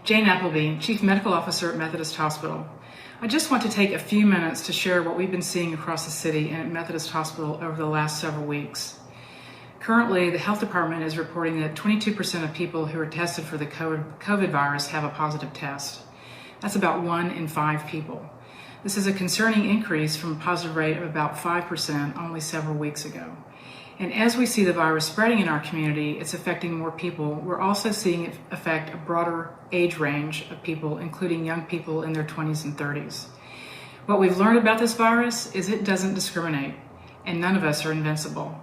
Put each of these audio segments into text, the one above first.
Jane Appleby, Chief Medical Officer at Methodist Hospital. I just want to take a few minutes to share what we've been seeing across the city and at Methodist Hospital over the last several weeks. Currently, the health department is reporting that 22% of people who are tested for the COVID virus have a positive test. That's about 1 in 5 people. This is a concerning increase from a positive rate of about 5% only several weeks ago. And as we see the virus spreading in our community, it's affecting more people. We're also seeing it affect a broader age range of people, including young people in their 20s and 30s. What we've learned about this virus is it doesn't discriminate, and none of us are invincible.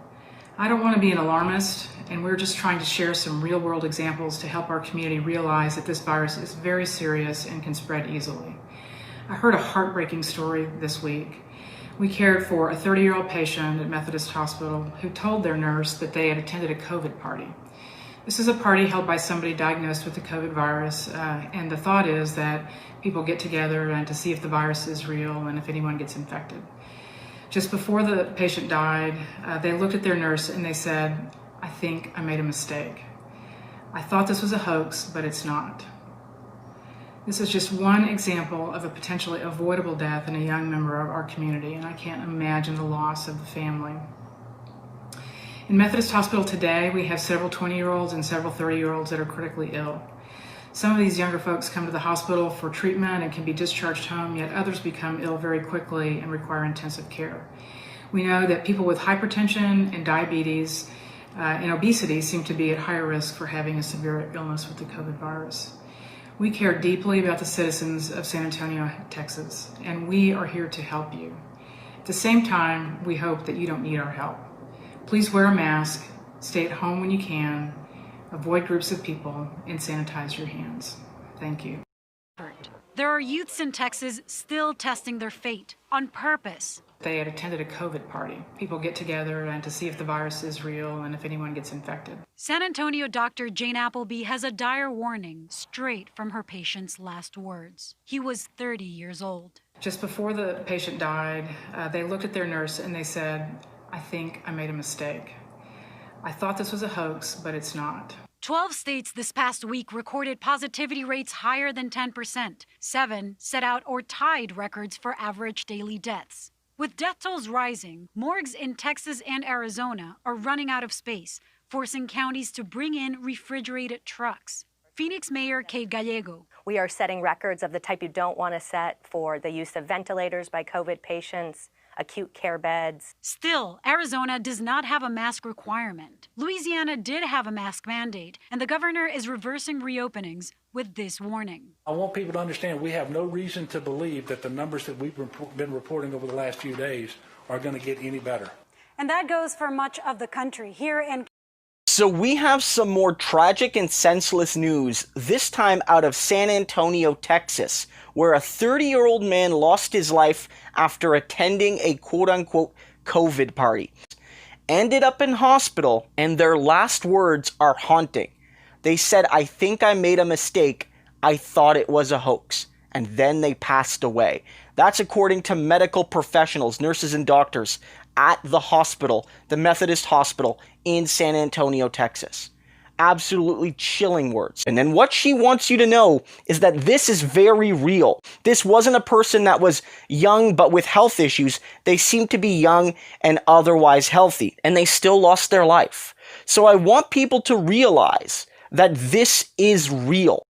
I don't want to be an alarmist, and we're just trying to share some real-world examples to help our community realize that this virus is very serious and can spread easily. I heard a heartbreaking story this week. We cared for a 30-year-old patient at Methodist Hospital who told their nurse that they had attended a COVID party. This is a party held by somebody diagnosed with the COVID virus, and the thought is that people get together and to see if the virus is real and if anyone gets infected. Just before the patient died, they looked at their nurse and they said, "I think I made a mistake. I thought this was a hoax, but it's not." This is just one example of a potentially avoidable death in a young member of our community, and I can't imagine the loss of the family. In Methodist Hospital today, we have several 20-year-olds and several 30-year-olds that are critically ill. Some of these younger folks come to the hospital for treatment and can be discharged home, yet others become ill very quickly and require intensive care. We know that people with hypertension and diabetes and obesity seem to be at higher risk for having a severe illness with the COVID virus. We care deeply about the citizens of San Antonio, Texas, and we are here to help you. At the same time, we hope that you don't need our help. Please wear a mask, stay at home when you can, avoid groups of people, and sanitize your hands. Thank you. There are youths in Texas still testing their fate on purpose. They had attended a COVID party. People get together and to see if the virus is real and if anyone gets infected. San Antonio doctor Jane Appleby has a dire warning straight from her patient's last words. He was 30 years old. Just before the patient died, they looked at their nurse and they said, "I think I made a mistake. I thought this was a hoax, but it's not." 12 states this past week recorded positivity rates higher than 10%. 7 set out or tied records for average daily deaths. With death tolls rising, morgues in Texas and Arizona are running out of space, forcing counties to bring in refrigerated trucks. Phoenix Mayor Kate Gallego. We are setting records of the type you don't want to set for the use of ventilators by COVID patients, acute care beds. Still, Arizona does not have a mask requirement. Louisiana did have a mask mandate, and the governor is reversing reopenings with this warning. I want people to understand we have no reason to believe that the numbers that we've been reporting over the last few days are going to get any better. And that goes for much of the country. Here in So we have some more tragic and senseless news, this time out of San Antonio, Texas, where a 30-year-old man lost his life after attending a quote-unquote COVID party. Ended up in hospital, and their last words are haunting. They said, "I think I made a mistake. I thought it was a hoax." And then they passed away. That's according to medical professionals, nurses and doctors at the hospital, the Methodist Hospital in San Antonio, Texas. Absolutely chilling words. And then what she wants you to know is that this is very real. This wasn't a person that was young but with health issues. They seemed to be young and otherwise healthy, and they still lost their life. So I want people to realize that this is real.